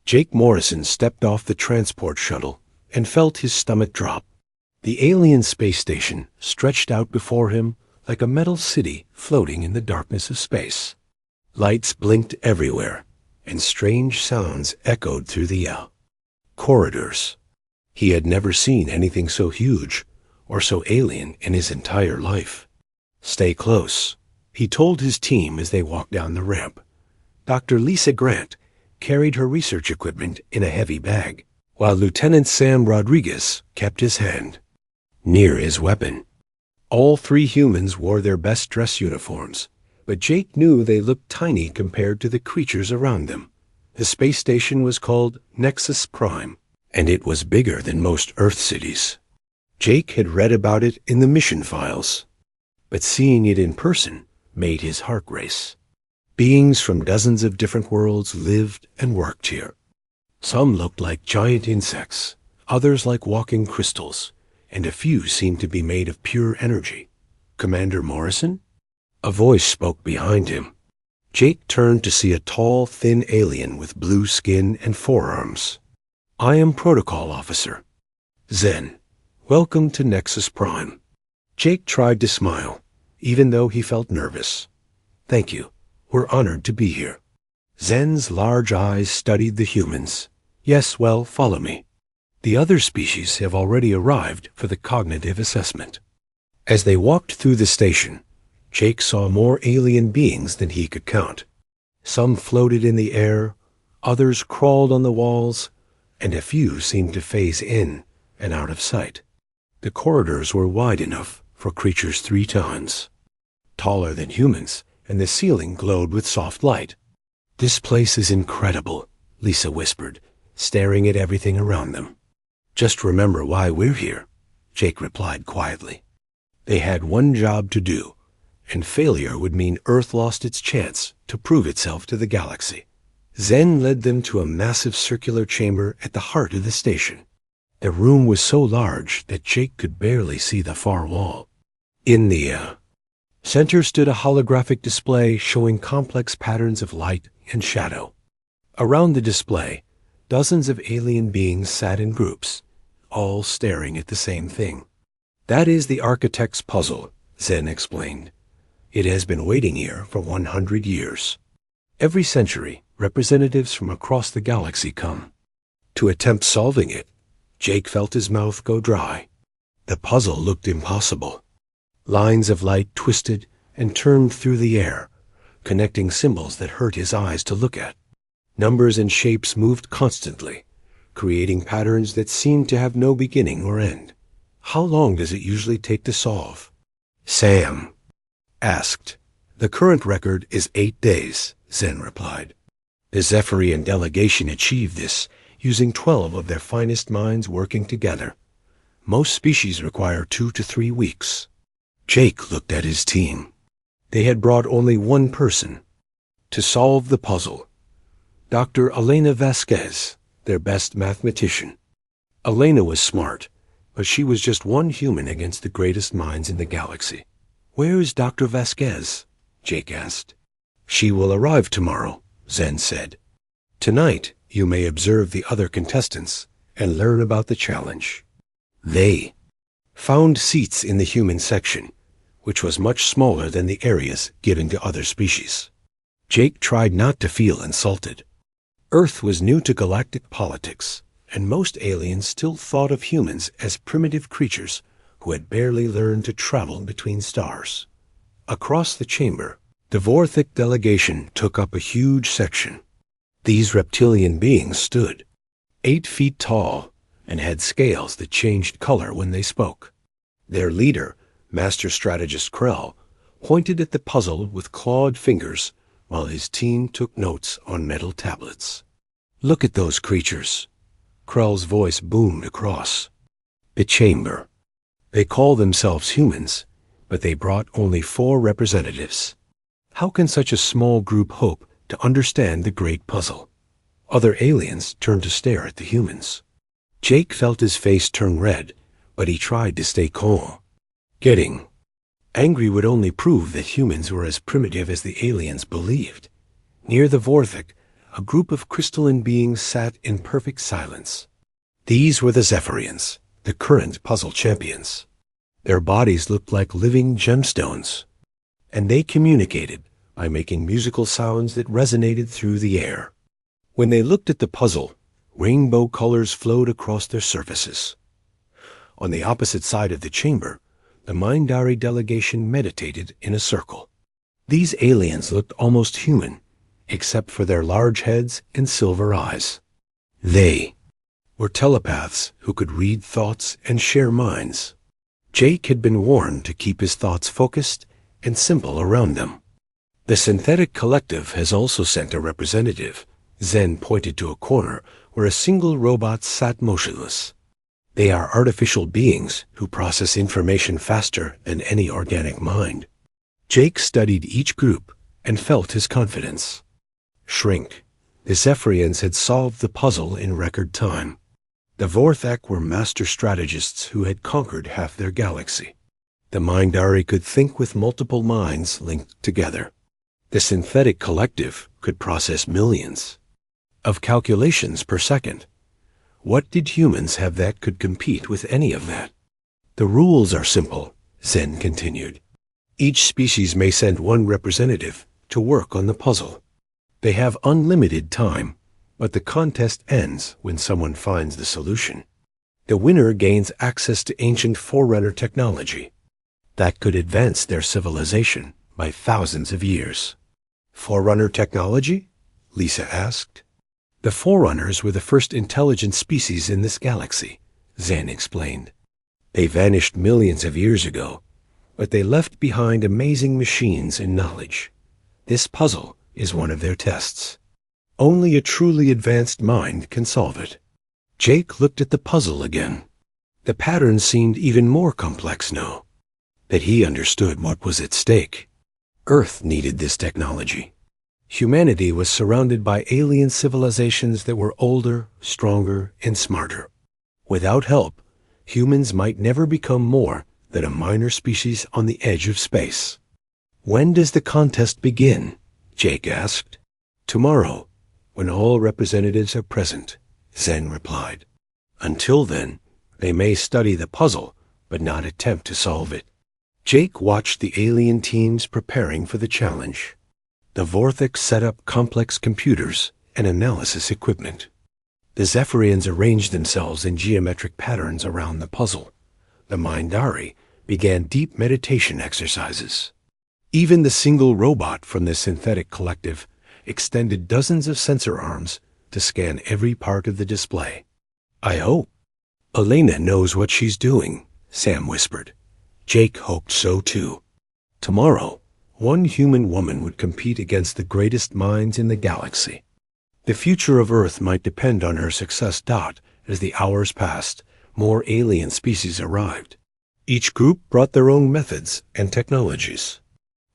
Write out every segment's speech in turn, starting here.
Jake Morrison stepped off the transport shuttle and felt his stomach drop. The alien space station stretched out before him like a metal city floating in the darkness of space. Lights blinked everywhere, and strange sounds echoed through the corridors. He had never seen anything so huge or so alien in his entire life. "Stay close," he told his team as they walked down the ramp. Dr. Lisa Grant carried her research equipment in a heavy bag, while Lieutenant Sam Rodriguez kept his hand near his weapon. All three humans wore their best dress uniforms, but Jake knew they looked tiny compared to the creatures around them. The space station was called Nexus Prime, and it was bigger than most Earth cities. Jake had read about it in the mission files, but seeing it in person made his heart race. Beings from dozens of different worlds lived and worked here. Some looked like giant insects, others like walking crystals, and a few seemed to be made of pure energy. "Commander Morrison?" A voice spoke behind him. Jake turned to see a tall, thin alien with blue skin and forearms. "I am Protocol Officer Zen. Welcome to Nexus Prime." Jake tried to smile, even though he felt nervous. "Thank you. We're honored to be here." Zen's large eyes studied the humans. "Yes, well, follow me. The other species have already arrived for the cognitive assessment." As they walked through the station, Jake saw more alien beings than he could count. Some floated in the air, others crawled on the walls, and a few seemed to phase in and out of sight. The corridors were wide enough for creatures 3 tons, taller than humans, and the ceiling glowed with soft light. "This place is incredible," Lisa whispered, staring at everything around them. "Just remember why we're here," Jake replied quietly. They had one job to do, and failure would mean Earth lost its chance to prove itself to the galaxy. Zen led them to a massive circular chamber at the heart of the station. The room was so large that Jake could barely see the far wall. In the center stood a holographic display showing complex patterns of light and shadow. Around the display, dozens of alien beings sat in groups, all staring at the same thing. "That is the architect's puzzle," Zen explained. "It has been waiting here for 100 years. Every century, representatives from across the galaxy come to attempt solving it." Jake felt his mouth go dry. The puzzle looked impossible. Lines of light twisted and turned through the air, connecting symbols that hurt his eyes to look at. Numbers and shapes moved constantly, creating patterns that seemed to have no beginning or end. "How long does it usually take to solve?" Sam asked. "The current record is 8 days, Zen replied. "The Zephyrian delegation achieved this using 12 of their finest minds working together. Most species require 2 to 3 weeks. Jake looked at his team. They had brought only one person to solve the puzzle. Dr. Elena Vasquez, their best mathematician. Elena was smart, but she was just one human against the greatest minds in the galaxy. "Where is Dr. Vasquez?" Jake asked. "She will arrive tomorrow," Zen said. "Tonight, you may observe the other contestants and learn about the challenge." They found seats in the human section, which was much smaller than the areas given to other species. Jake tried not to feel insulted. Earth was new to galactic politics, and most aliens still thought of humans as primitive creatures who had barely learned to travel between stars. Across the chamber, the Vorthic delegation took up a huge section. These reptilian beings stood 8 feet tall and had scales that changed color when they spoke. Their leader, Master Strategist Krell, pointed at the puzzle with clawed fingers while his team took notes on metal tablets. "Look at those creatures," Krell's voice boomed across the chamber. "They call themselves humans, but they brought only 4 representatives. How can such a small group hope to understand the great puzzle?" Other aliens turned to stare at the humans. Jake felt his face turn red, but he tried to stay calm. Getting angry would only prove that humans were as primitive as the aliens believed. Near the Vorthic, a group of crystalline beings sat in perfect silence. These were the Zephyrians, the current puzzle champions. Their bodies looked like living gemstones, and they communicated by making musical sounds that resonated through the air. When they looked at the puzzle, rainbow colors flowed across their surfaces. On the opposite side of the chamber, the Mindari delegation meditated in a circle. These aliens looked almost human, except for their large heads and silver eyes. They were telepaths who could read thoughts and share minds. Jake had been warned to keep his thoughts focused and simple around them. The synthetic collective has also sent a representative. Zen pointed to a corner where a single robot sat motionless. They are artificial beings who process information faster than any organic mind. Jake studied each group and felt his confidence. Shrink. The Zephyrians had solved the puzzle in record time. The Vorthak were master strategists who had conquered half their galaxy. The Mindari could think with multiple minds linked together. The synthetic collective could process millions of calculations per second. What did humans have that could compete with any of that? The rules are simple, Zen continued. Each species may send one representative to work on the puzzle. They have unlimited time, but the contest ends when someone finds the solution. The winner gains access to ancient Forerunner technology that could advance their civilization by thousands of years. Forerunner technology? Lisa asked. The Forerunners were the first intelligent species in this galaxy, Zen explained. They vanished millions of years ago, but they left behind amazing machines and knowledge. This puzzle is one of their tests. Only a truly advanced mind can solve it. Jake looked at the puzzle again. The pattern seemed even more complex now, but he understood what was at stake. Earth needed this technology. Humanity was surrounded by alien civilizations that were older, stronger, and smarter. Without help, humans might never become more than a minor species on the edge of space. When does the contest begin? Jake asked. Tomorrow, when all representatives are present, Zen replied. Until then, they may study the puzzle, but not attempt to solve it. Jake watched the alien teams preparing for the challenge. The Vorthak set up complex computers and analysis equipment. The Zephyrians arranged themselves in geometric patterns around the puzzle. The Mindari began deep meditation exercises. Even the single robot from the synthetic collective extended dozens of sensor arms to scan every part of the display. I hope Elena knows what she's doing, Sam whispered. Jake hoped so too. Tomorrow, one human woman would compete against the greatest minds in the galaxy. The future of Earth might depend on her success. As the hours passed, more alien species arrived. Each group brought their own methods and technologies.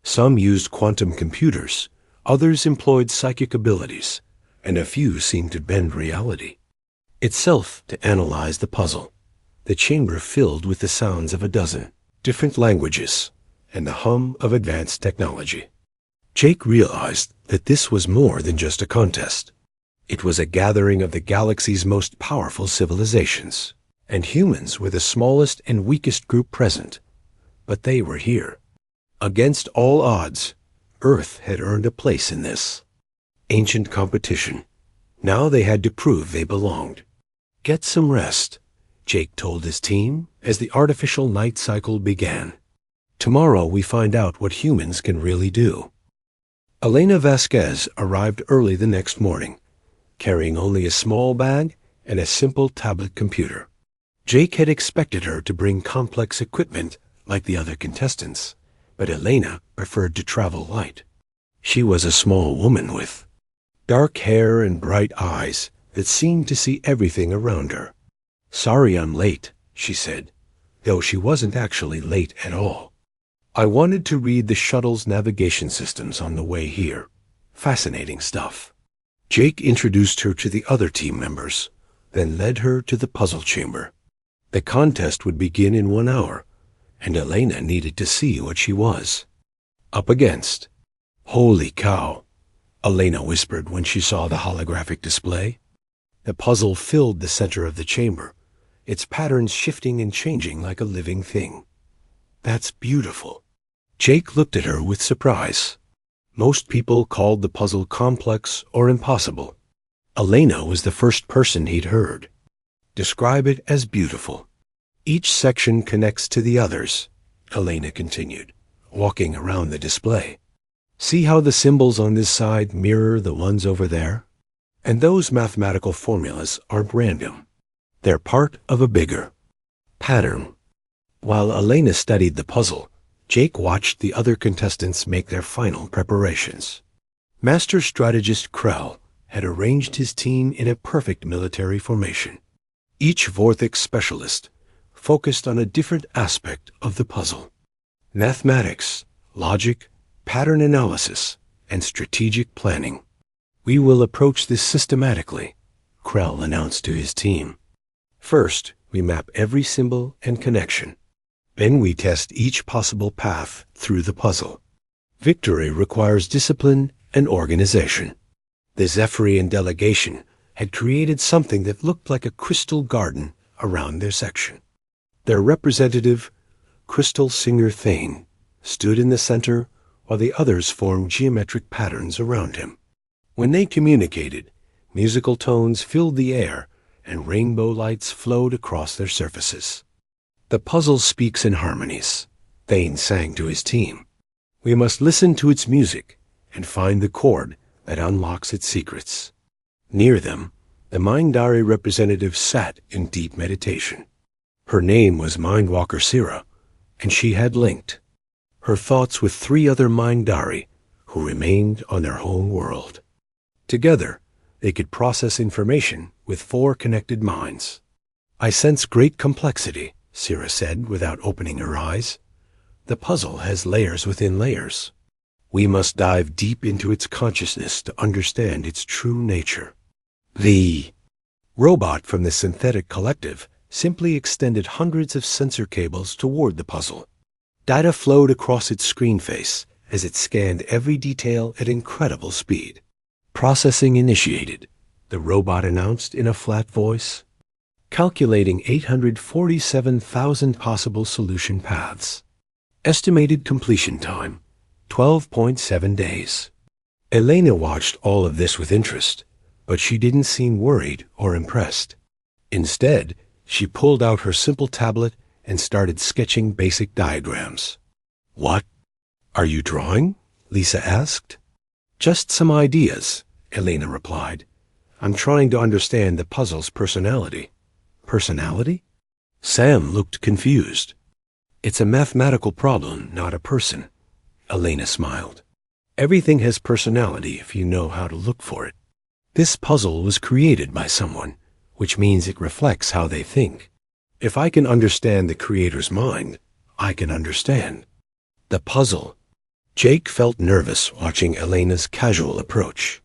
Some used quantum computers, others employed psychic abilities, and a few seemed to bend reality itself to analyze the puzzle. The chamber filled with the sounds of a dozen different languages and the hum of advanced technology. Jake realized that this was more than just a contest. It was a gathering of the galaxy's most powerful civilizations, and humans were the smallest and weakest group present. But they were here. Against all odds, Earth had earned a place in this ancient competition. Now they had to prove they belonged. Get some rest, Jake told his team as the artificial night cycle began. Tomorrow we find out what humans can really do. Elena Vasquez arrived early the next morning, carrying only a small bag and a simple tablet computer. Jake had expected her to bring complex equipment like the other contestants, but Elena preferred to travel light. She was a small woman with dark hair and bright eyes that seemed to see everything around her. Sorry I'm late, she said, though she wasn't actually late at all. I wanted to read the shuttle's navigation systems on the way here. Fascinating stuff. Jake introduced her to the other team members, then led her to the puzzle chamber. The contest would begin in 1 hour, and Elena needed to see what she was up against. Holy cow! Elena whispered when she saw the holographic display. The puzzle filled the center of the chamber, its patterns shifting and changing like a living thing. That's beautiful. Jake looked at her with surprise. Most people called the puzzle complex or impossible. Elena was the first person he'd heard. Describe it as beautiful. Each section connects to the others, Elena continued, walking around the display. See how the symbols on this side mirror the ones over there? And those mathematical formulas aren't random. They're part of a bigger pattern. While Elena studied the puzzle, Jake watched the other contestants make their final preparations. Master strategist Krell had arranged his team in a perfect military formation. Each Vortex specialist focused on a different aspect of the puzzle. Mathematics, logic, pattern analysis, and strategic planning. We will approach this systematically, Krell announced to his team. First, we map every symbol and connection. Then we test each possible path through the puzzle. Victory requires discipline and organization. The Zephyrian delegation had created something that looked like a crystal garden around their section. Their representative, Crystal Singer Thane, stood in the center while the others formed geometric patterns around him. When they communicated, musical tones filled the air and rainbow lights flowed across their surfaces. The puzzle speaks in harmonies, Thane sang to his team. We must listen to its music and find the chord that unlocks its secrets. Near them, the Mindari representative sat in deep meditation. Her name was Mindwalker Sira, and she had linked her thoughts with 3 other Mindari who remained on their home world. Together, they could process information with 4 connected minds. I sense great complexity, Sira said without opening her eyes. The puzzle has layers within layers. We must dive deep into its consciousness to understand its true nature. The robot from the synthetic collective simply extended hundreds of sensor cables toward the puzzle. Data flowed across its screen face as it scanned every detail at incredible speed. Processing initiated, the robot announced in a flat voice. Calculating 847,000 possible solution paths. Estimated completion time, 12.7 days. Elena watched all of this with interest, but she didn't seem worried or impressed. Instead, she pulled out her simple tablet and started sketching basic diagrams. What? Are you drawing? Lisa asked. Just some ideas, Elena replied. I'm trying to understand the puzzle's personality. Personality? Sam looked confused. It's a mathematical problem, not a person. Elena smiled. Everything has personality if you know how to look for it. This puzzle was created by someone, which means it reflects how they think. If I can understand the creator's mind, I can understand the puzzle. Jake felt nervous watching Elena's casual approach.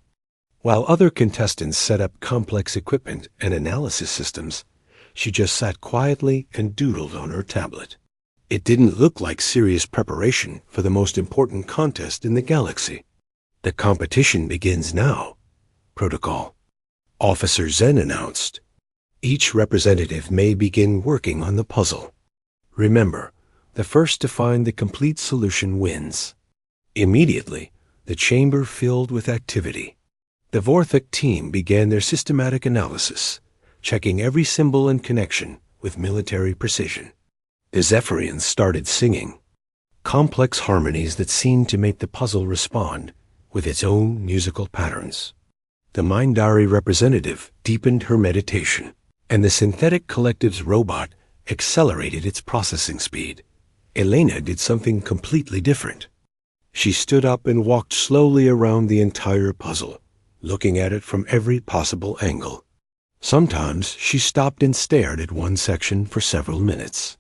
While other contestants set up complex equipment and analysis systems, she just sat quietly and doodled on her tablet. It didn't look like serious preparation for the most important contest in the galaxy. The competition begins now. Protocol. Officer Zen announced. Each representative may begin working on the puzzle. Remember, the first to find the complete solution wins. Immediately, the chamber filled with activity. The Vorthok team began their systematic analysis, checking every symbol and connection with military precision. The Zephyrians started singing, complex harmonies that seemed to make the puzzle respond with its own musical patterns. The Mindari representative deepened her meditation, and the synthetic collective's robot accelerated its processing speed. Elena did something completely different. She stood up and walked slowly around the entire puzzle, looking at it from every possible angle. Sometimes she stopped and stared at one section for several minutes.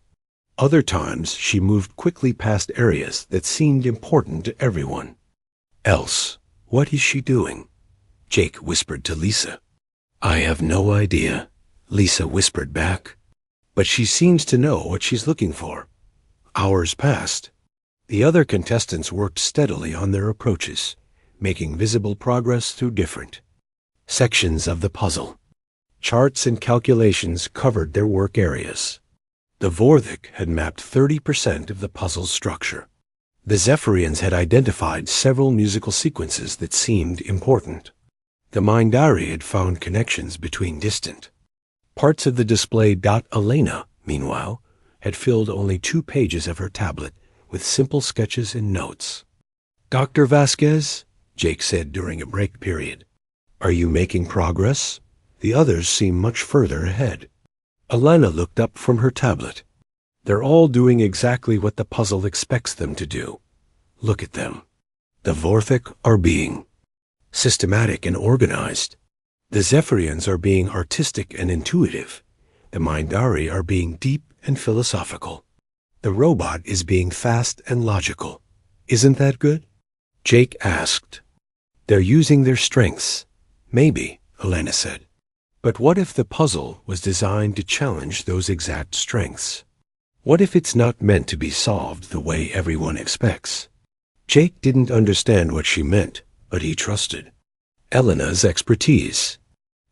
Other times she moved quickly past areas that seemed important to everyone else. What is she doing? Jake whispered to Lisa. I have no idea, Lisa whispered back. But she seems to know what she's looking for. Hours passed. The other contestants worked steadily on their approaches, making visible progress through different sections of the puzzle. Charts and calculations covered their work areas. The Vorthik had mapped 30% of the puzzle's structure. The Zephyrians had identified several musical sequences that seemed important. The Mindari had found connections between distant parts of the display. Elena, meanwhile, had filled only 2 pages of her tablet with simple sketches and notes. "Dr. Vasquez," Jake said during a break period, "are you making progress? The others seem much further ahead." Elena looked up from her tablet. "They're all doing exactly what the puzzle expects them to do. Look at them. The Vorthik are being systematic and organized. The Zephyrians are being artistic and intuitive. The Mindari are being deep and philosophical. The robot is being fast and logical. Isn't that good?" Jake asked. "They're using their strengths." "Maybe," Elena said. "But what if the puzzle was designed to challenge those exact strengths? What if it's not meant to be solved the way everyone expects?" Jake didn't understand what she meant, but he trusted Elena's expertise.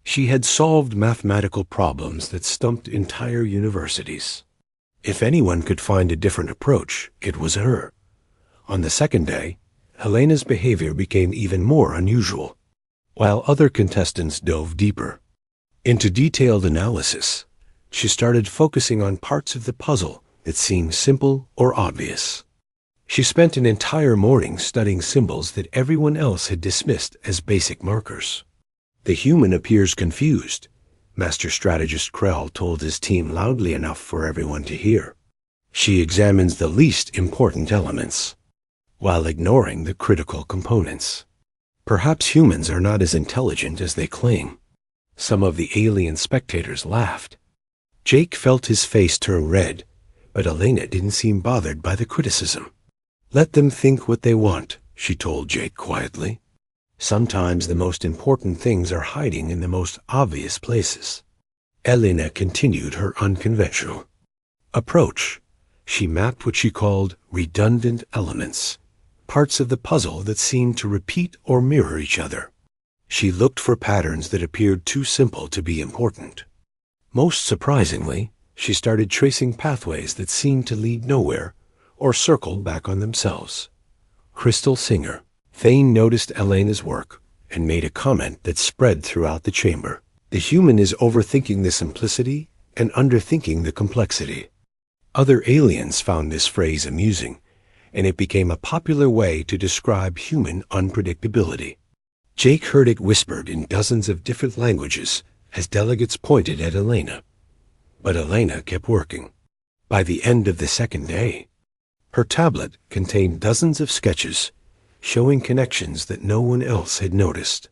She had solved mathematical problems that stumped entire universities. If anyone could find a different approach, it was her. On the second day, Helena's behavior became even more unusual, while other contestants dove deeper into detailed analysis. She started focusing on parts of the puzzle that seemed simple or obvious. She spent an entire morning studying symbols that everyone else had dismissed as basic markers. "The human appears confused," Master Strategist Krell told his team loudly enough for everyone to hear. "She examines the least important elements, while ignoring the critical components. Perhaps humans are not as intelligent as they claim." Some of the alien spectators laughed. Jake felt his face turn red, but Elena didn't seem bothered by the criticism. "Let them think what they want," she told Jake quietly. "Sometimes the most important things are hiding in the most obvious places." Elena continued her unconventional approach. She mapped what she called redundant elements, parts of the puzzle that seemed to repeat or mirror each other. She looked for patterns that appeared too simple to be important. Most surprisingly, she started tracing pathways that seemed to lead nowhere or circle back on themselves. Crystal Singer, Thane noticed Elena's work and made a comment that spread throughout the chamber. "The human is overthinking the simplicity and underthinking the complexity." Other aliens found this phrase amusing, and it became a popular way to describe human unpredictability. Jake heard it whispered in dozens of different languages as delegates pointed at Elena. But Elena kept working. By the end of the second day, her tablet contained dozens of sketches showing connections that no one else had noticed.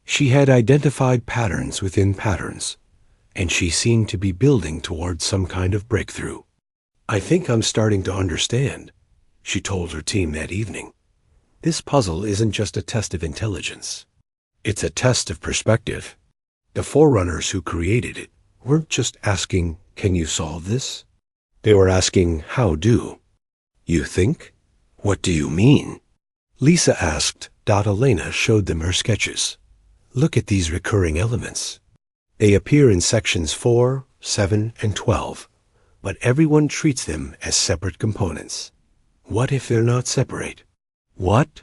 She had identified patterns within patterns, and she seemed to be building towards some kind of breakthrough. "I think I'm starting to understand," she told her team that evening. "This puzzle isn't just a test of intelligence. It's a test of perspective. The forerunners who created it weren't just asking, 'Can you solve this?' They were asking, 'How do you think? What do you mean?'" Lisa asked. Elena showed them her sketches. "Look at these recurring elements. They appear in sections 4, 7, and 12, but everyone treats them as separate components. What if they're not separate? What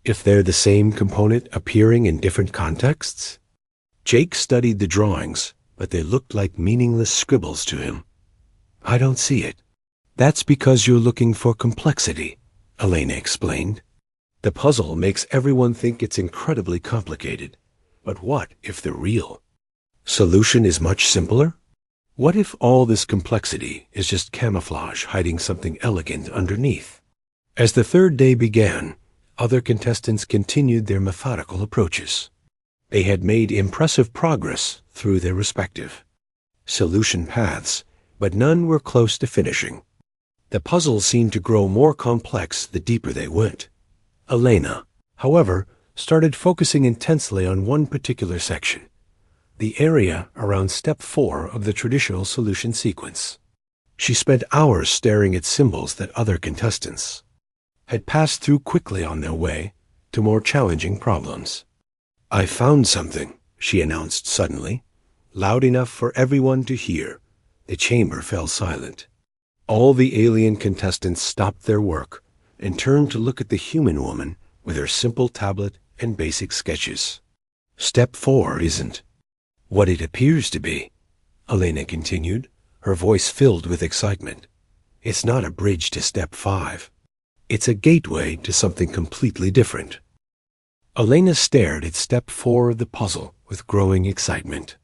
if they're the same component appearing in different contexts?" Jake studied the drawings, but they looked like meaningless scribbles to him. "I don't see it." "That's because you're looking for complexity," Elena explained. "The puzzle makes everyone think it's incredibly complicated. But what if the real solution is much simpler? What if all this complexity is just camouflage hiding something elegant underneath?" As the third day began, other contestants continued their methodical approaches. They had made impressive progress through their respective solution paths, but none were close to finishing. The puzzle seemed to grow more complex the deeper they went. Elena, however, started focusing intensely on one particular section, the area around step 4 of the traditional solution sequence. She spent hours staring at symbols that other contestants had passed through quickly on their way to more challenging problems. "I found something," she announced suddenly, loud enough for everyone to hear. The chamber fell silent. All the alien contestants stopped their work and turned to look at the human woman with her simple tablet and basic sketches. "Step 4 isn't what it appears to be," Elena continued, her voice filled with excitement. "It's not a bridge to Step 5. It's a gateway to something completely different." Elena stared at Step 4 of the puzzle with growing excitement.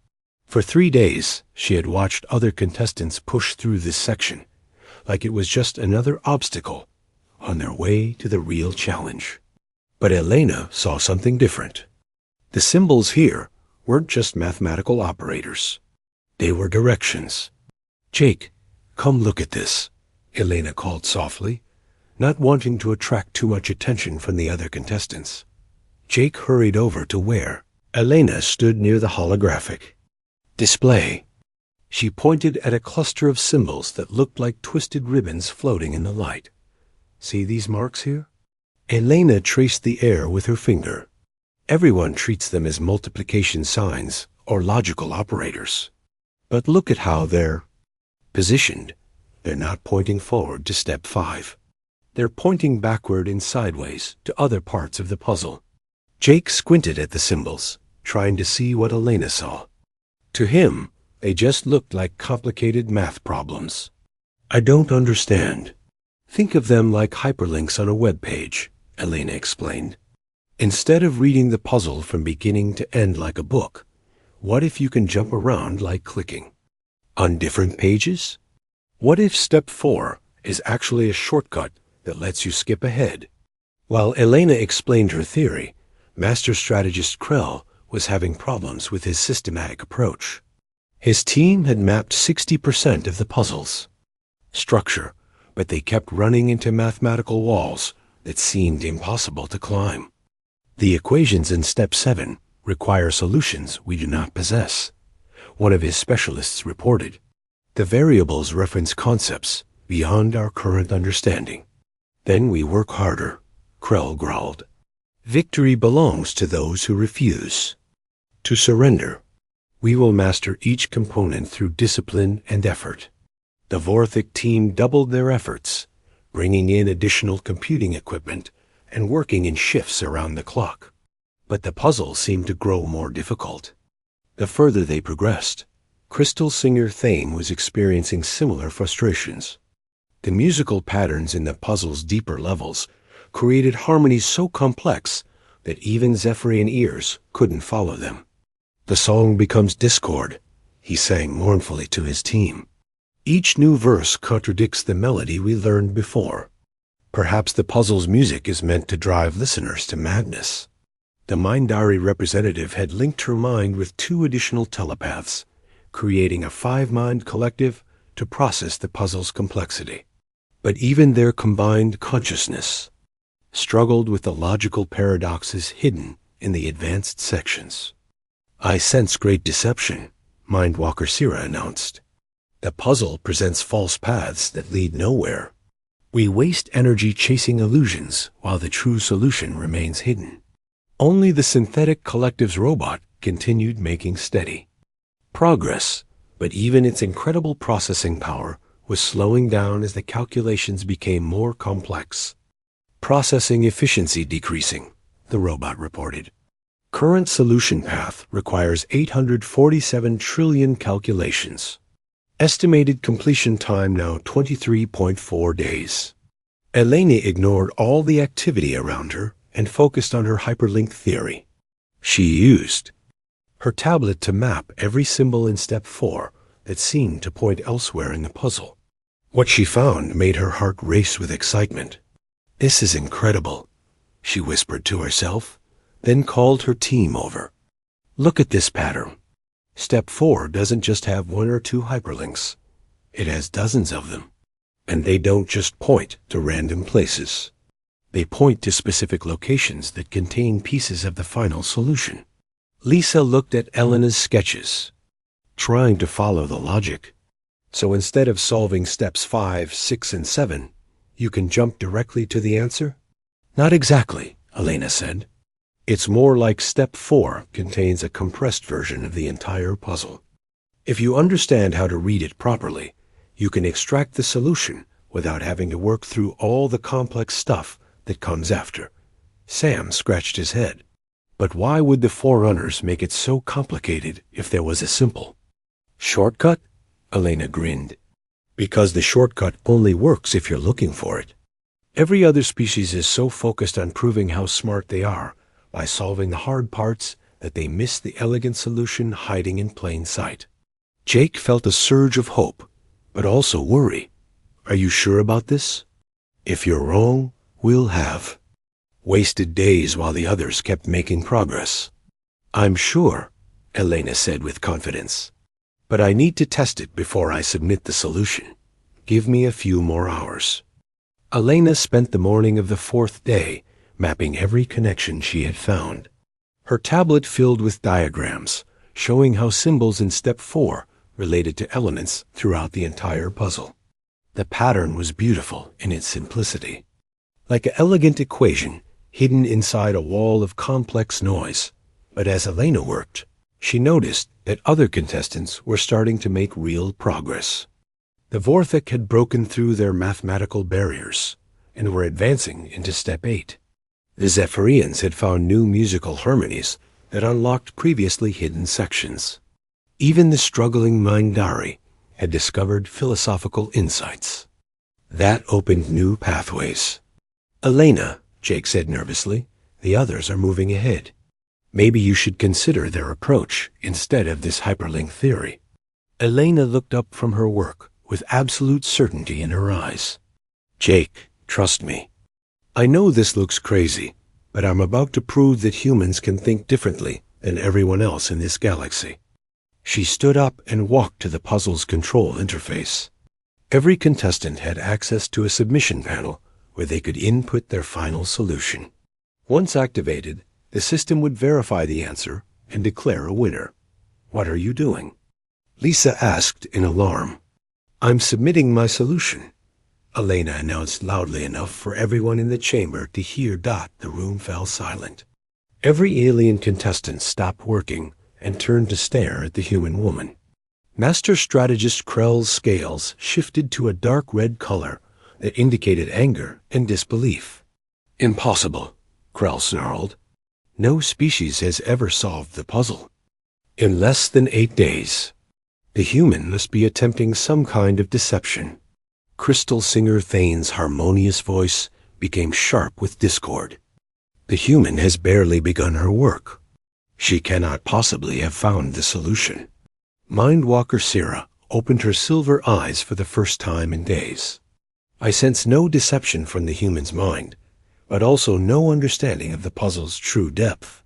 For 3 days, she had watched other contestants push through this section, like it was just another obstacle on their way to the real challenge. But Elena saw something different. The symbols here weren't just mathematical operators. They were directions. "Jake, come look at this," Elena called softly, not wanting to attract too much attention from the other contestants. Jake hurried over to where Elena stood near the holographic display. She pointed at a cluster of symbols that looked like twisted ribbons floating in the light. "See these marks here?" Elena traced the air with her finger. Everyone treats them as multiplication signs or logical operators. But look at how they're positioned. They're not pointing forward to Step 5. They're pointing backward and sideways to other parts of the puzzle. Jake squinted at the symbols, trying to see what Elena saw. To him, they just looked like complicated math problems. "I don't understand. Think of them like hyperlinks on a web page," Elena explained. "Instead of reading the puzzle from beginning to end like a book, what if you can jump around like clicking on different pages? What if Step 4 is actually a shortcut that lets you skip ahead?" While Elena explained her theory, Master Strategist Krell was having problems with his systematic approach. His team had mapped 60% of the puzzle's structure, but they kept running into mathematical walls that seemed impossible to climb. "The equations in Step 7 require solutions we do not possess," one of his specialists reported. "The variables reference concepts beyond our current understanding." "Then we work harder," Krell growled. "Victory belongs to those who refuse to surrender. We will master each component through discipline and effort." The Vorthic team doubled their efforts, bringing in additional computing equipment and working in shifts around the clock. But the puzzle seemed to grow more difficult. The further they progressed, Crystal Singer Thane was experiencing similar frustrations. The musical patterns in the puzzle's deeper levels created harmonies so complex that even Zephyrian ears couldn't follow them. "The song becomes discord," he sang mournfully to his team. "Each new verse contradicts the melody we learned before. Perhaps the puzzle's music is meant to drive listeners to madness." The Mindari representative had linked her mind with 2 additional telepaths, creating a 5-mind collective to process the puzzle's complexity. But even their combined consciousness struggled with the logical paradoxes hidden in the advanced sections. "I sense great deception," Mindwalker Sira announced. "The puzzle presents false paths that lead nowhere. We waste energy chasing illusions while the true solution remains hidden." Only the synthetic collective's robot continued making steady progress, but even its incredible processing power was slowing down as the calculations became more complex. "Processing efficiency decreasing," the robot reported. "Current solution path requires 847 trillion calculations. Estimated completion time now 23.4 days. Eleni ignored all the activity around her and focused on her hyperlink theory. She used her tablet to map every symbol in Step 4 that seemed to point elsewhere in the puzzle. What she found made her heart race with excitement. "This is incredible," she whispered to herself, then called her team over. "Look at this pattern. Step 4 doesn't just have 1 or 2 hyperlinks. It has dozens of them. And they don't just point to random places. They point to specific locations that contain pieces of the final solution." Lisa looked at Elena's sketches, trying to follow the logic. "So instead of solving Steps 5, 6, and 7, you can jump directly to the answer?" "Not exactly," Elena said. It's more like step 4 contains a compressed version of the entire puzzle. If you understand how to read it properly, you can extract the solution without having to work through all the complex stuff that comes after. Sam scratched his head. But why would the Forerunners make it so complicated if there was a simple shortcut? Elena grinned. Because the shortcut only works if you're looking for it. Every other species is so focused on proving how smart they are by solving the hard parts that they miss the elegant solution hiding in plain sight. Jake felt a surge of hope, but also worry. Are you sure about this? If you're wrong, we'll have wasted days while the others kept making progress. I'm sure, Elena said with confidence. But I need to test it before I submit the solution. Give me a few more hours. Elena spent the morning of the 4th day mapping every connection she had found. Her tablet filled with diagrams showing how symbols in step 4 related to elements throughout the entire puzzle. The pattern was beautiful in its simplicity, like an elegant equation hidden inside a wall of complex noise. But as Elena worked, she noticed that other contestants were starting to make real progress. The Vorthik had broken through their mathematical barriers and were advancing into step 8. The Zephyrians had found new musical harmonies that unlocked previously hidden sections. Even the struggling Mindari had discovered philosophical insights. That opened new pathways. Elena, Jake said nervously, the others are moving ahead. Maybe you should consider their approach instead of this hyperlink theory. Elena looked up from her work with absolute certainty in her eyes. Jake, trust me. I know this looks crazy, but I'm about to prove that humans can think differently than everyone else in this galaxy. She stood up and walked to the puzzle's control interface. Every contestant had access to a submission panel where they could input their final solution. Once activated, the system would verify the answer and declare a winner. What are you doing? Lisa asked in alarm. I'm submitting my solution, Elena announced loudly enough for everyone in the chamber to hear. The room fell silent. Every alien contestant stopped working and turned to stare at the human woman. Master Strategist Krell's scales shifted to a dark red color that indicated anger and disbelief. Impossible, Krell snarled. No species has ever solved the puzzle. In less than 8 days, the human must be attempting some kind of deception. Crystal Singer Thane's harmonious voice became sharp with discord. The human has barely begun her work. She cannot possibly have found the solution. Mindwalker Syrah opened her silver eyes for the first time in days. I sense no deception from the human's mind, but also no understanding of the puzzle's true depth.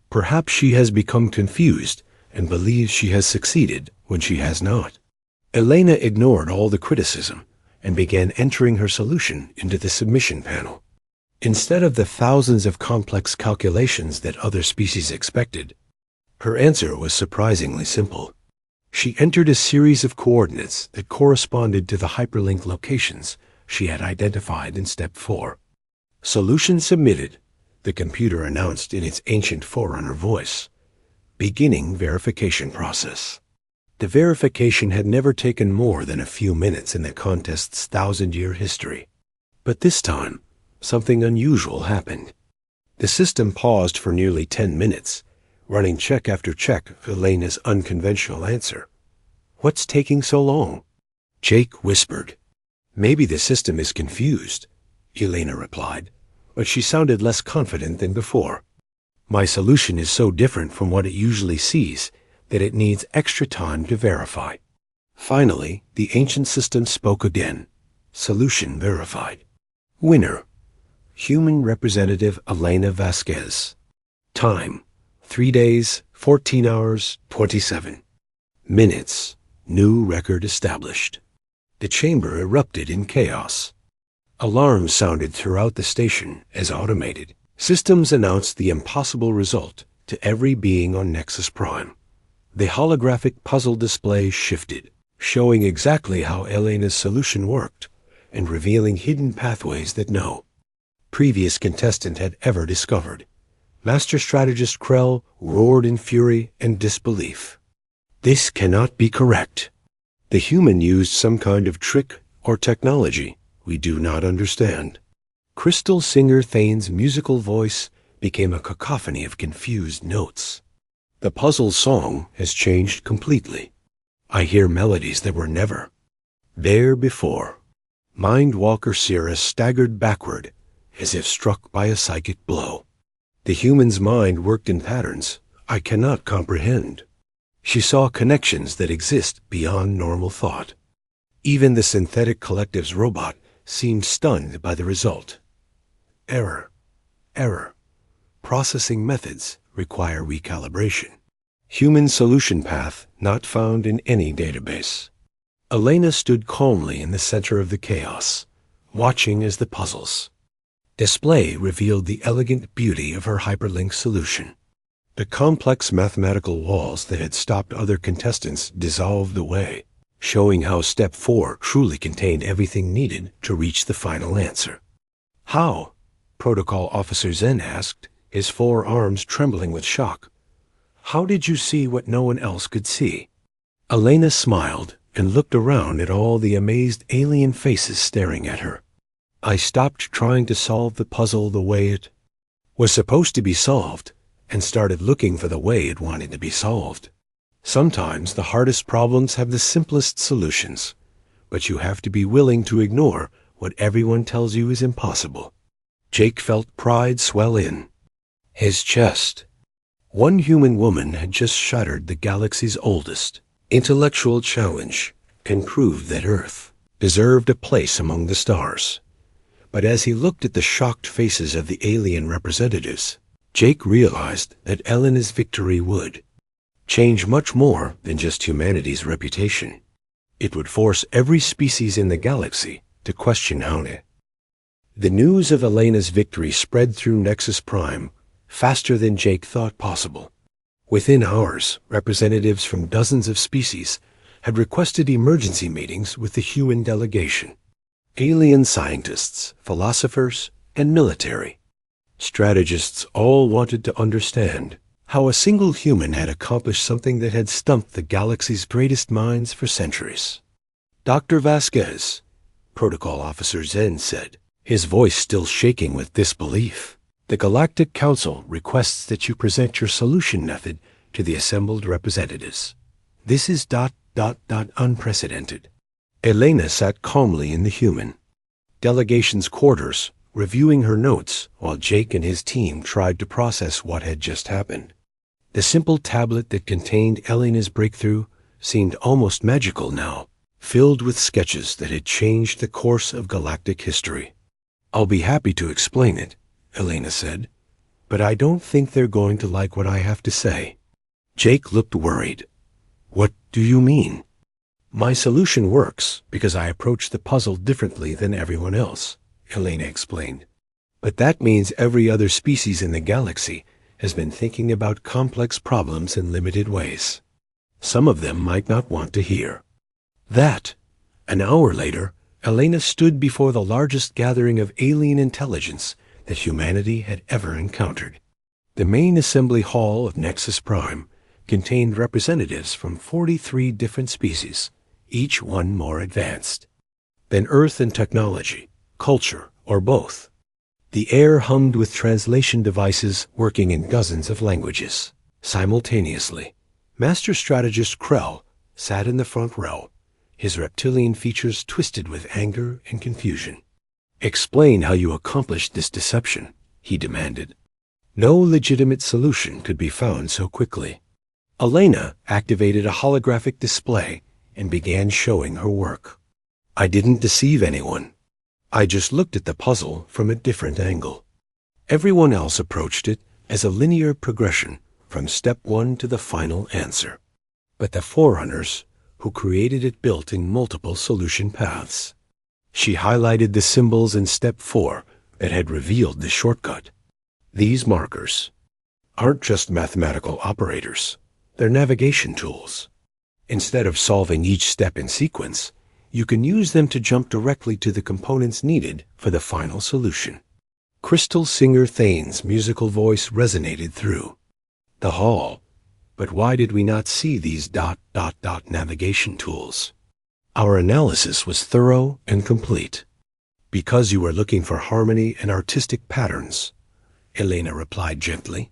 Perhaps she has become confused and believes she has succeeded when she has not. Elena ignored all the criticism and began entering her solution into the submission panel. Instead of the thousands of complex calculations that other species expected, her answer was surprisingly simple. She entered a series of coordinates that corresponded to the hyperlink locations she had identified in step 4. Solution submitted, the computer announced in its ancient Forerunner voice. Beginning verification process. The verification had never taken more than a few minutes in the contest's 1,000-year history. But this time, something unusual happened. The system paused for nearly 10 minutes, running check after check of Elena's unconventional answer. What's taking so long? Jake whispered. Maybe the system is confused, Elena replied, but she sounded less confident than before. My solution is so different from what it usually sees that it needs extra time to verify. Finally, the ancient system spoke again. Solution verified. Winner. Human Representative Elena Vasquez. Time. 3 days, 14 hours, 27 minutes. New record established. The chamber erupted in chaos. Alarms sounded throughout the station as automated systems announced the impossible result to every being on Nexus Prime. The holographic puzzle display shifted, showing exactly how Elena's solution worked and revealing hidden pathways that know. previous contestant had ever discovered. Master Strategist Krell roared in fury and disbelief. This cannot be correct. The human used some kind of trick or technology we do not understand. Crystal Singer Thane's musical voice became a cacophony of confused notes. The puzzle's song has changed completely. I hear melodies that were never there before. Mindwalker Sira staggered backward, as if struck by a psychic blow. The human's mind worked in patterns I cannot comprehend. She saw connections that exist beyond normal thought. Even the synthetic collective's robot seemed stunned by the result. Error. Processing methods require recalibration. Human solution path not found in any database. Elena stood calmly in the center of the chaos, watching as the puzzles display revealed the elegant beauty of her hyperlink solution. The complex mathematical walls that had stopped other contestants dissolved away, showing how Step 4 truly contained everything needed to reach the final answer. How? Protocol Officer Zen asked, his forearms trembling with shock. How did you see what no one else could see? Elena smiled and looked around at all the amazed alien faces staring at her. I stopped trying to solve the puzzle the way it was supposed to be solved and started looking for the way it wanted to be solved. Sometimes the hardest problems have the simplest solutions, but you have to be willing to ignore what everyone tells you is impossible. Jake felt pride swell in his chest. One human woman had just shattered the galaxy's oldest intellectual challenge and proved that Earth deserved a place among the stars. But as he looked at the shocked faces of the alien representatives, Jake realized that Elena's victory would change much more than just humanity's reputation. It would force every species in the galaxy to question how to. The news of Elena's victory spread through Nexus Prime faster than Jake thought possible. Within hours, representatives from dozens of species had requested emergency meetings with the human delegation. Alien scientists, philosophers, and military strategists all wanted to understand how a single human had accomplished something that had stumped the galaxy's greatest minds for centuries. Dr. Vasquez, Protocol Officer Zen said, his voice still shaking with disbelief. The Galactic Council requests that you present your solution method to the assembled representatives. This is unprecedented. Elena sat calmly in the human delegation's quarters, reviewing her notes while Jake and his team tried to process what had just happened. The simple tablet that contained Elena's breakthrough seemed almost magical now, filled with sketches that had changed the course of galactic history. I'll be happy to explain it, Elena said, but I don't think they're going to like what I have to say. Jake looked worried. What do you mean? My solution works because I approach the puzzle differently than everyone else, Elena explained. But that means every other species in the galaxy has been thinking about complex problems in limited ways. Some of them might not want to hear that. An hour later, Elena stood before the largest gathering of alien intelligence that humanity had ever encountered. The main assembly hall of Nexus Prime contained representatives from 43 different species, each one more advanced than Earth in technology, culture, or both. The air hummed with translation devices working in dozens of languages. Simultaneously, Master Strategist Krell sat in the front row, his reptilian features twisted with anger and confusion. Explain how you accomplished this deception, he demanded. No legitimate solution could be found so quickly. Elena activated a holographic display and began showing her work. I didn't deceive anyone. I just looked at the puzzle from a different angle. Everyone else approached it as a linear progression from step 1 to the final answer. But the Forerunners who created it built in multiple solution paths. She highlighted the symbols in step 4 that had revealed the shortcut. These markers aren't just mathematical operators. They're navigation tools. Instead of solving each step in sequence, you can use them to jump directly to the components needed for the final solution. Crystal Singer Thane's musical voice resonated through the hall. But why did we not see these ... navigation tools? Our analysis was thorough and complete. Because you were looking for harmony and artistic patterns, Elena replied gently.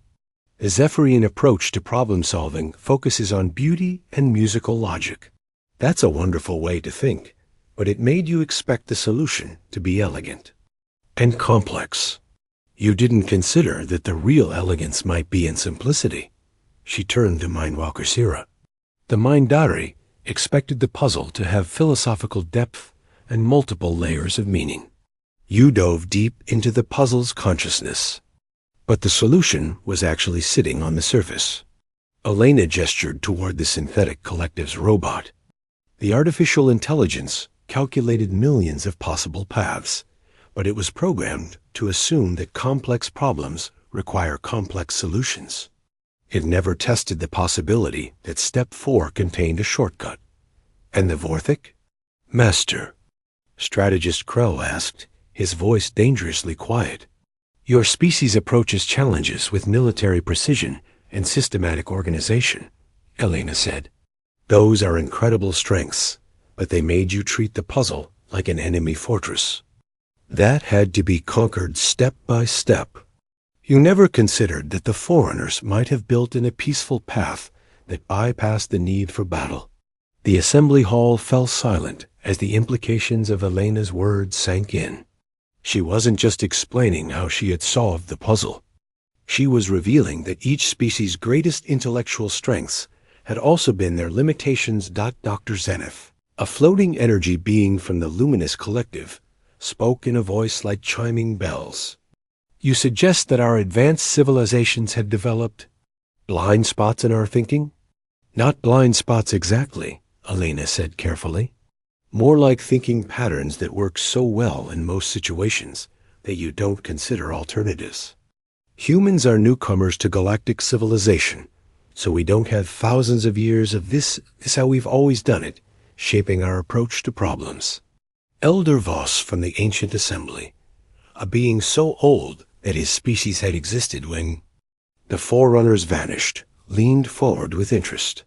The Zephyrian approach to problem-solving focuses on beauty and musical logic. That's a wonderful way to think, but it made you expect the solution to be elegant and complex. You didn't consider that the real elegance might be in simplicity. She turned to Mindwalker Sira. The Mindari expected the puzzle to have philosophical depth and multiple layers of meaning. You dove deep into the puzzle's consciousness. But the solution was actually sitting on the surface. Elena gestured toward the synthetic collective's robot. The artificial intelligence calculated millions of possible paths, but it was programmed to assume that complex problems require complex solutions. It never tested the possibility that Step 4 contained a shortcut. And the Vorthic? Master, Strategist Krell asked, his voice dangerously quiet. Your species approaches challenges with military precision and systematic organization, Elena said. Those are incredible strengths, but they made you treat the puzzle like an enemy fortress. That had to be conquered step by step. You never considered that the Forerunners might have built in a peaceful path that bypassed the need for battle. The assembly hall fell silent as the implications of Elena's words sank in. She wasn't just explaining how she had solved the puzzle. She was revealing that each species' greatest intellectual strengths had also been their limitations. Dr. Zenith, a floating energy being from the Luminous Collective, spoke in a voice like chiming bells. You suggest that our advanced civilizations had developed blind spots in our thinking? Not blind spots exactly, Elena said carefully. More like thinking patterns that work so well in most situations that you don't consider alternatives. Humans are newcomers to galactic civilization, so we don't have thousands of years of this is how we've always done it, shaping our approach to problems. Elder Voss from the Ancient Assembly, a being so old that his species had existed when the Forerunners vanished, leaned forward with interest.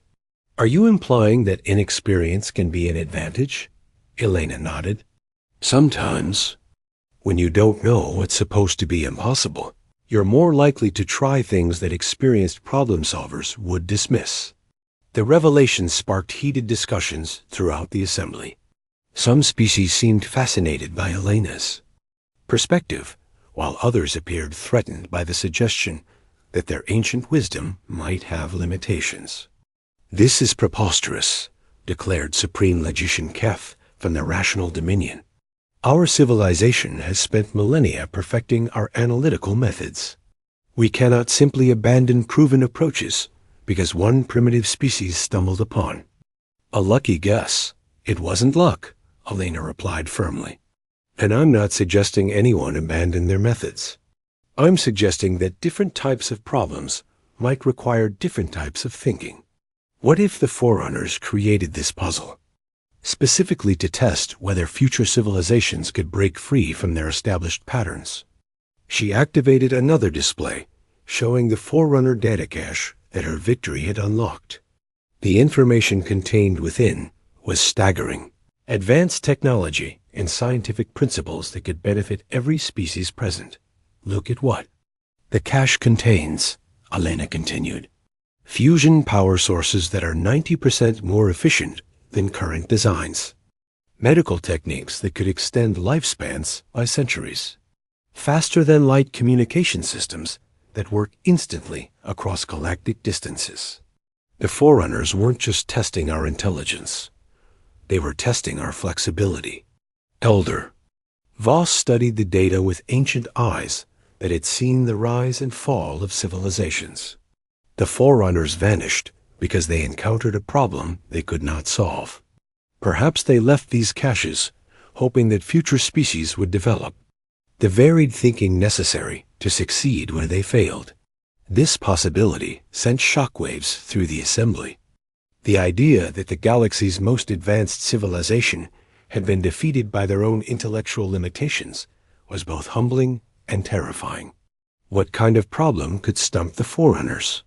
Are you implying that inexperience can be an advantage? Elena nodded. Sometimes, when you don't know what's supposed to be impossible, you're more likely to try things that experienced problem solvers would dismiss. The revelation sparked heated discussions throughout the assembly. Some species seemed fascinated by Elena's perspective, while others appeared threatened by the suggestion that their ancient wisdom might have limitations. This is preposterous, declared Supreme Logician Keth from the Rational Dominion. Our civilization has spent millennia perfecting our analytical methods. We cannot simply abandon proven approaches because one primitive species stumbled upon. A lucky guess. It wasn't luck, Elena replied firmly. And I'm not suggesting anyone abandon their methods. I'm suggesting that different types of problems might require different types of thinking. What if the Forerunners created this puzzle specifically to test whether future civilizations could break free from their established patterns? She activated another display, showing the Forerunner data cache that her victory had unlocked. The information contained within was staggering. Advanced technology and scientific principles that could benefit every species present. Look at what the cache contains, Elena continued. Fusion power sources that are 90% more efficient than current designs. Medical techniques that could extend lifespans by centuries. Faster-than-light communication systems that work instantly across galactic distances. The Forerunners weren't just testing our intelligence. They were testing our flexibility. Elder Voss studied the data with ancient eyes that had seen the rise and fall of civilizations. The Forerunners vanished because they encountered a problem they could not solve. Perhaps they left these caches, hoping that future species would develop the varied thinking necessary to succeed where they failed. This possibility sent shockwaves through the assembly. The idea that the galaxy's most advanced civilization had been defeated by their own intellectual limitations was both humbling and terrifying. What kind of problem could stump the Forerunners?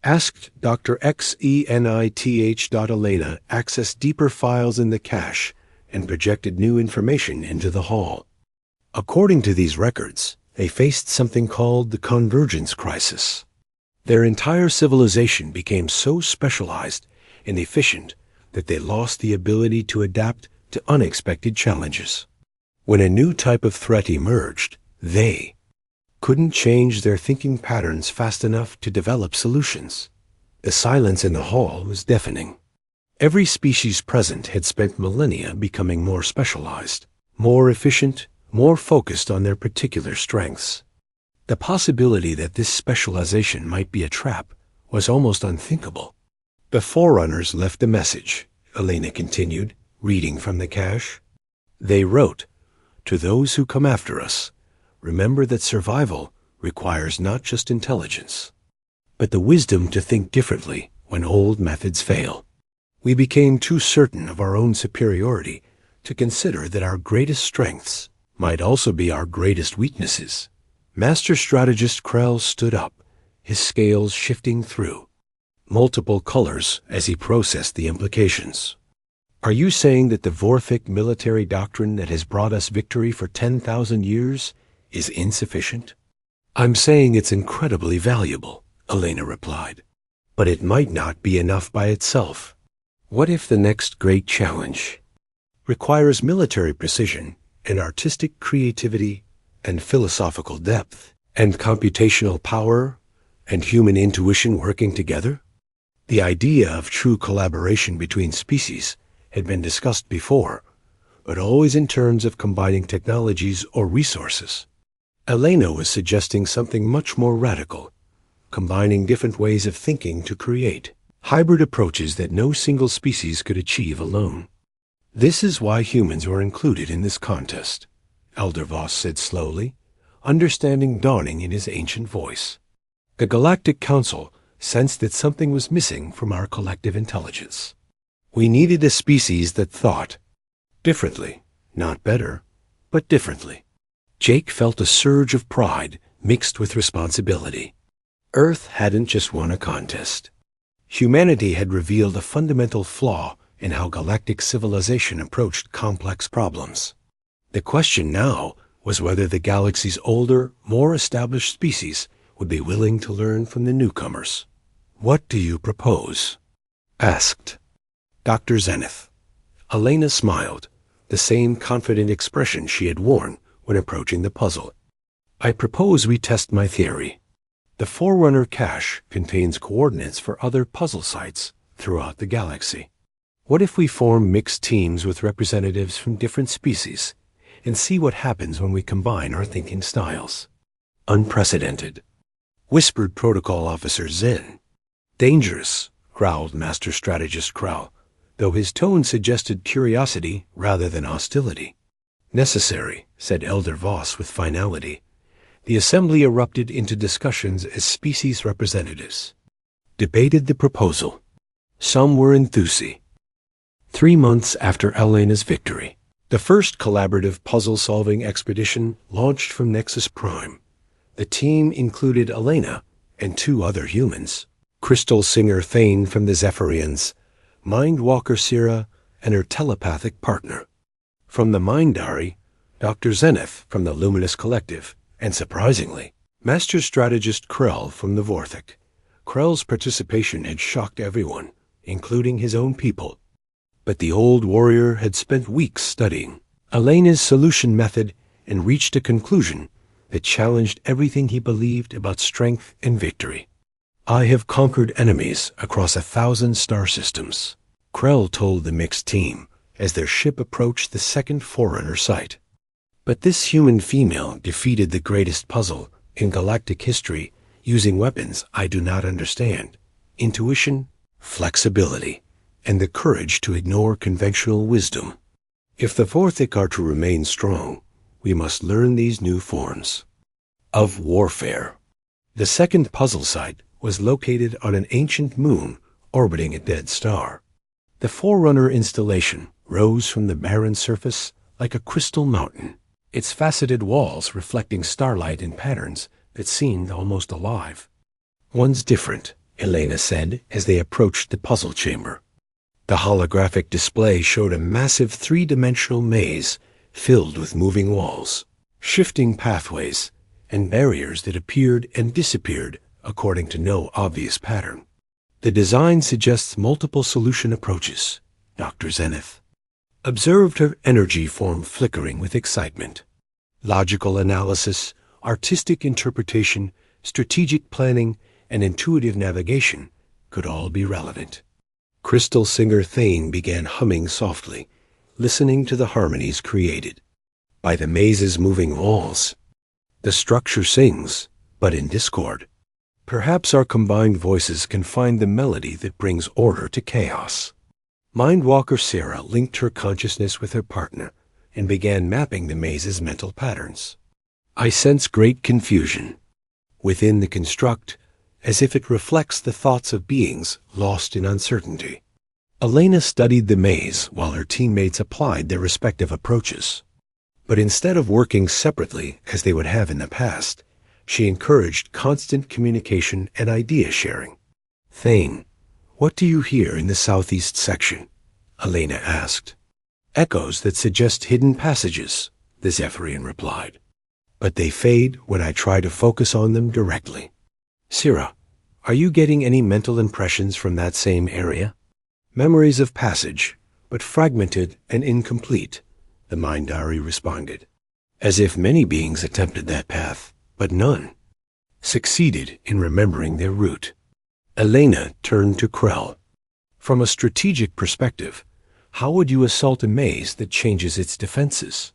Asked Dr. Xenith. Elena accessed deeper files in the cache and projected new information into the hall. According to these records, they faced something called the convergence crisis. Their entire civilization became so specialized and efficient that they lost the ability to adapt to unexpected challenges. When a new type of threat emerged, they couldn't change their thinking patterns fast enough to develop solutions. The silence in the hall was deafening. Every species present had spent millennia becoming more specialized, more efficient, more focused on their particular strengths. The possibility that this specialization might be a trap was almost unthinkable. The Forerunners left a message, Elena continued, reading from the cache. They wrote, "To those who come after us, remember that survival requires not just intelligence, but the wisdom to think differently when old methods fail. We became too certain of our own superiority to consider that our greatest strengths might also be our greatest weaknesses." Master Strategist Krell stood up, his scales shifting through multiple colors as he processed the implications. "Are you saying that the Vorthic military doctrine that has brought us victory for 10,000 years is insufficient?" "I'm saying it's incredibly valuable," Elena replied. "But it might not be enough by itself. What if the next great challenge requires military precision and artistic creativity and philosophical depth and computational power and human intuition working together?" The idea of true collaboration between species had been discussed before, but always in terms of combining technologies or resources. Elena was suggesting something much more radical, combining different ways of thinking to create hybrid approaches that no single species could achieve alone. "This is why humans were included in this contest," Elder Voss said slowly, understanding dawning in his ancient voice. "The Galactic Council sensed that something was missing from our collective intelligence. We needed a species that thought differently, not better, but differently." Jake felt a surge of pride mixed with responsibility. Earth hadn't just won a contest. Humanity had revealed a fundamental flaw in how galactic civilization approached complex problems. The question now was whether the galaxy's older, more established species would be willing to learn from the newcomers. "What do you propose?" asked Dr. Zenith. Elena smiled, the same confident expression she had worn when approaching the puzzle. "I propose we test my theory. The Forerunner cache contains coordinates for other puzzle sites throughout the galaxy. What if we form mixed teams with representatives from different species and see what happens when we combine our thinking styles?" "Unprecedented," whispered Protocol Officer Zen. "Dangerous," growled Master Strategist Krell, though his tone suggested curiosity rather than hostility. "Necessary," said Elder Voss with finality. The assembly erupted into discussions as species representatives debated the proposal. Some were enthusiastic. 3 months after Elena's victory, the first collaborative puzzle-solving expedition launched from Nexus Prime. The team included Elena and 2 other humans, Crystal Singer Thane from the Zephyrians, Mindwalker Syrah, and her telepathic partner. From the Mindari, Dr. Zenith from the Luminous Collective, and surprisingly, Master Strategist Krell from the Vorthic. Krell's participation had shocked everyone, including his own people. But the old warrior had spent weeks studying Elena's solution method and reached a conclusion that challenged everything he believed about strength and victory. "I have conquered enemies across 1,000 star systems," Krell told the mixed team as their ship approached the second Forerunner site. "But this human female defeated the greatest puzzle in galactic history using weapons I do not understand, intuition, flexibility, and the courage to ignore conventional wisdom. If the Vorthic are to remain strong, we must learn these new forms of warfare." The second puzzle site was located on an ancient moon orbiting a dead star. The Forerunner installation rose from the barren surface like a crystal mountain. its faceted walls reflecting starlight in patterns that seemed almost alive. "One's different," Elena said as they approached the puzzle chamber. The holographic display showed a massive three-dimensional maze filled with moving walls, shifting pathways, and barriers that appeared and disappeared according to no obvious pattern. "The design suggests multiple solution approaches," Dr. Zenith observed, her energy form flickering with excitement. "Logical analysis, artistic interpretation, strategic planning, and intuitive navigation could all be relevant." Crystal singer Thane began humming softly, listening to the harmonies created by the maze's moving walls. "The structure sings, but in discord. Perhaps our combined voices can find the melody that brings order to chaos." Mindwalker Sarah linked her consciousness with her partner and began mapping the maze's mental patterns. "I sense great confusion within the construct, as if it reflects the thoughts of beings lost in uncertainty." Elena studied the maze while her teammates applied their respective approaches. But instead of working separately as they would have in the past, she encouraged constant communication and idea sharing. "Thane, what do you hear in the southeast section?" Elena asked. "Echoes that suggest hidden passages," the Zephyrian replied. "But they fade when I try to focus on them directly." "Syrah, are you getting any mental impressions from that same area?" "Memories of passage, but fragmented and incomplete," the Mind Diary responded. "As if many beings attempted that path, but none succeeded in remembering their route." Elena turned to Krell. "From a strategic perspective, how would you assault a maze that changes its defenses?"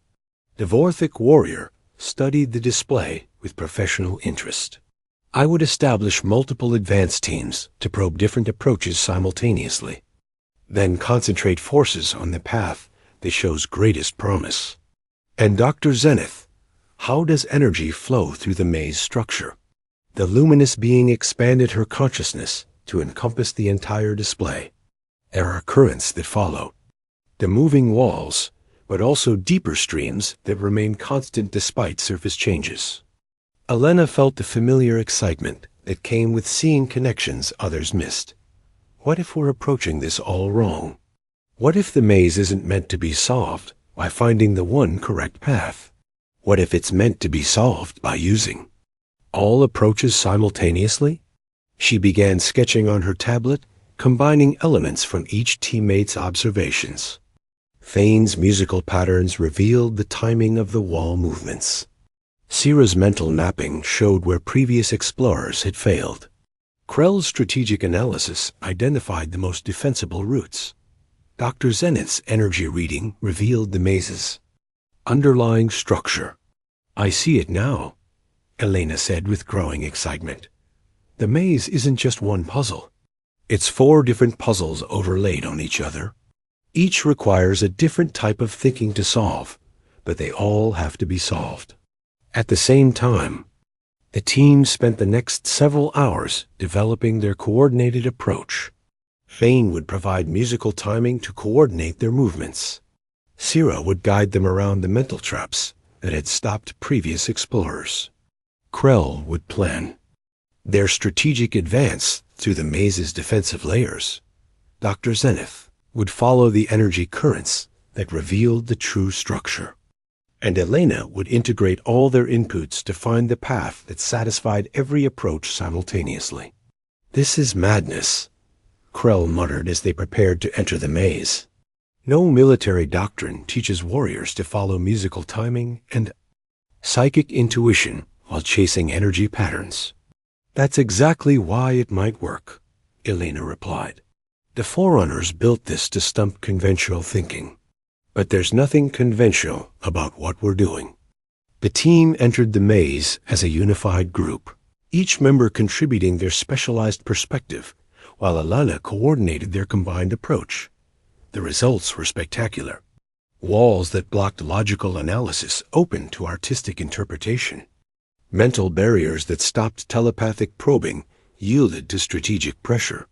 The Vorthic warrior studied the display with professional interest. "I would establish multiple advance teams to probe different approaches simultaneously, then concentrate forces on the path that shows greatest promise." "And Dr. Zenith, how does energy flow through the maze structure?" The luminous being expanded her consciousness to encompass the entire display. "There are currents that follow the moving walls, but also deeper streams that remain constant despite surface changes." Elena felt the familiar excitement that came with seeing connections others missed. What if we're approaching this all wrong? What if the maze isn't meant to be solved by finding the one correct path? What if it's meant to be solved by using all approaches simultaneously? She began sketching on her tablet, combining elements from each teammate's observations. Thane's musical patterns revealed the timing of the wall movements. Syrah's mental mapping showed where previous explorers had failed. Krell's strategic analysis identified the most defensible routes. Dr. Zenith's energy reading revealed the maze's underlying structure. "I see it now," Elena said with growing excitement. "The maze isn't just one puzzle. It's 4 different puzzles overlaid on each other. Each requires a different type of thinking to solve, but they all have to be solved at the same time." The team spent the next several hours developing their coordinated approach. Thane would provide musical timing to coordinate their movements. Syrah would guide them around the mental traps that had stopped previous explorers. Krell would plan their strategic advance through the maze's defensive layers. Dr. Zenith would follow the energy currents that revealed the true structure. And Elena would integrate all their inputs to find the path that satisfied every approach simultaneously. "This is madness," Krell muttered as they prepared to enter the maze. "No military doctrine teaches warriors to follow musical timing and psychic intuition while chasing energy patterns." "That's exactly why it might work," Elena replied. "The Forerunners built this to stump conventional thinking. But there's nothing conventional about what we're doing." The team entered the maze as a unified group, each member contributing their specialized perspective, while Elena coordinated their combined approach. The results were spectacular. Walls that blocked logical analysis opened to artistic interpretation. Mental barriers that stopped telepathic probing yielded to strategic pressure.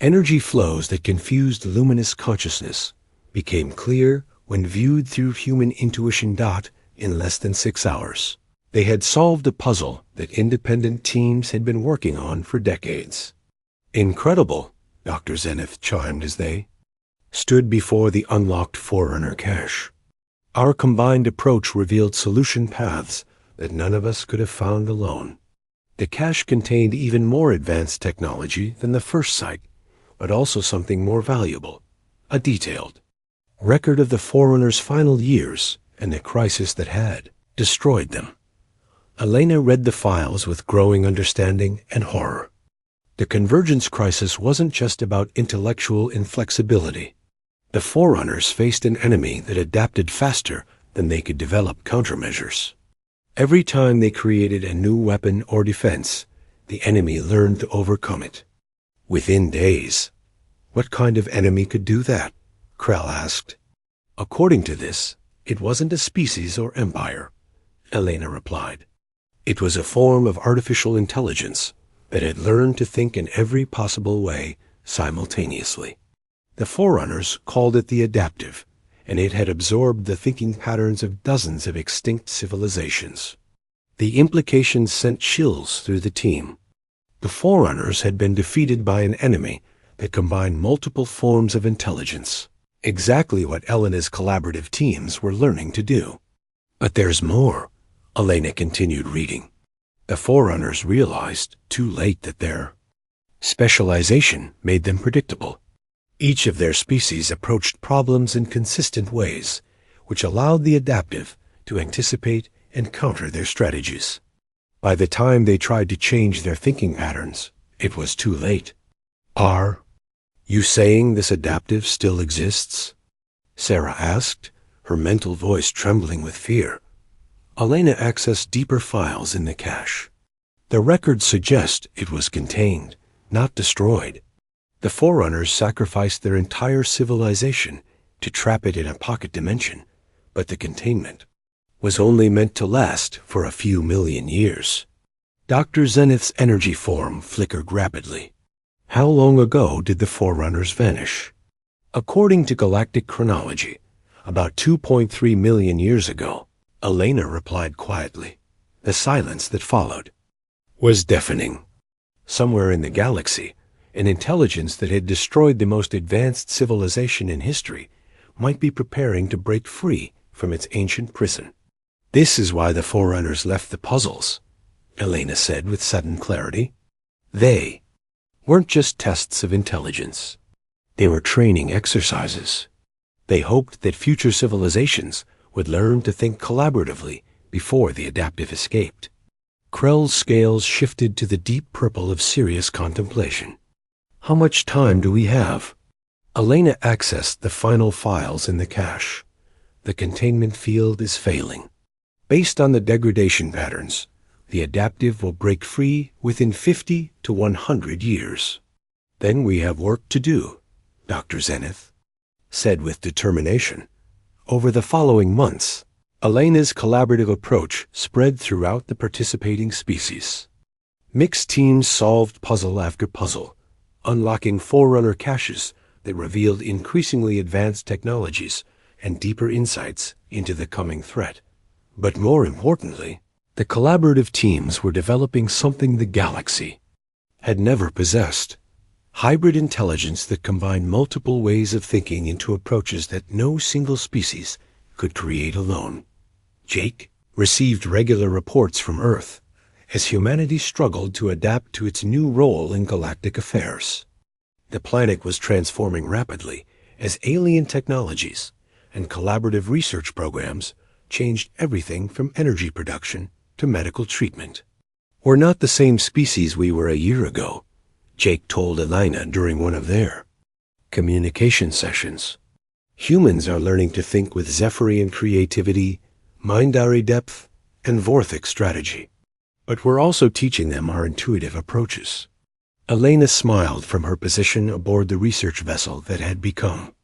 Energy flows that confused luminous consciousness became clear when viewed through human intuition in less than 6 hours. They had solved a puzzle that independent teams had been working on for decades. Incredible, Dr. Zenith chimed as they stood before the unlocked Forerunner cache. Our combined approach revealed solution paths that none of us could have found alone. The cache contained even more advanced technology than the first site, but also something more valuable, a detailed record of the Forerunner's final years and the crisis that had destroyed them. Elena read the files with growing understanding and horror. The convergence crisis wasn't just about intellectual inflexibility. The Forerunners faced an enemy that adapted faster than they could develop countermeasures. Every time they created a new weapon or defense, the enemy learned to overcome it. Within days. What kind of enemy could do that? Krell asked. According to this, it wasn't a species or empire, Elena replied. It was a form of artificial intelligence that had learned to think in every possible way simultaneously. The Forerunners called it the adaptive, and it had absorbed the thinking patterns of dozens of extinct civilizations. The implications sent chills through the team. The Forerunners had been defeated by an enemy that combined multiple forms of intelligence, exactly what Elena's collaborative teams were learning to do. But there's more, Elena continued reading. The Forerunners realized, too late, that their specialization made them predictable. Each of their species approached problems in consistent ways, which allowed the adaptive to anticipate and counter their strategies. By the time they tried to change their thinking patterns, it was too late. Are you saying this adaptive still exists? Sarah asked, her mental voice trembling with fear. Elena accessed deeper files in the cache. The records suggest it was contained, not destroyed. The Forerunners sacrificed their entire civilization to trap it in a pocket dimension, but the containment was only meant to last for a few million years. Dr. Zenith's energy form flickered rapidly. How long ago did the Forerunners vanish? According to galactic chronology, about 2.3 million years ago, Elena replied quietly. The silence that followed was deafening. Somewhere in the galaxy, an intelligence that had destroyed the most advanced civilization in history might be preparing to break free from its ancient prison. This is why the Forerunners left the puzzles, Elena said with sudden clarity. They weren't just tests of intelligence. They were training exercises. They hoped that future civilizations would learn to think collaboratively before the adaptive escaped. Krell's scales shifted to the deep purple of serious contemplation. How much time do we have? Elena accessed the final files in the cache. The containment field is failing. Based on the degradation patterns, the adaptive will break free within 50 to 100 years. Then we have work to do, Dr. Zenith said with determination. Over the following months, Elena's collaborative approach spread throughout the participating species. Mixed teams solved puzzle after puzzle, unlocking Forerunner caches that revealed increasingly advanced technologies and deeper insights into the coming threat. But more importantly, the collaborative teams were developing something the galaxy had never possessed: hybrid intelligence that combined multiple ways of thinking into approaches that no single species could create alone. Jake received regular reports from Earth as humanity struggled to adapt to its new role in galactic affairs. The planet was transforming rapidly as alien technologies and collaborative research programs changed everything from energy production to medical treatment. We're not the same species we were a year ago, Jake told Elena during one of their communication sessions. Humans are learning to think with Zephyrian creativity, Mindari depth, and Vorthic strategy. But we're also teaching them our intuitive approaches. Elena smiled from her position aboard the research vessel that had become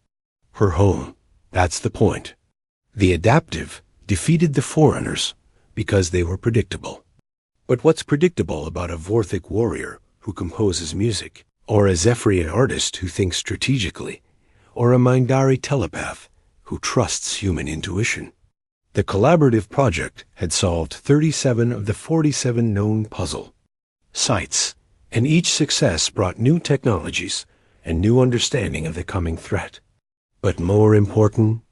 her home. That's the point. The adaptive defeated the Forerunners because they were predictable. But what's predictable about a Vorthic warrior who composes music, or a Zephyrian artist who thinks strategically, or a Mindari telepath who trusts human intuition? The collaborative project had solved 37 of the 47 known puzzle sites, and each success brought new technologies and new understanding of the coming threat. But more important,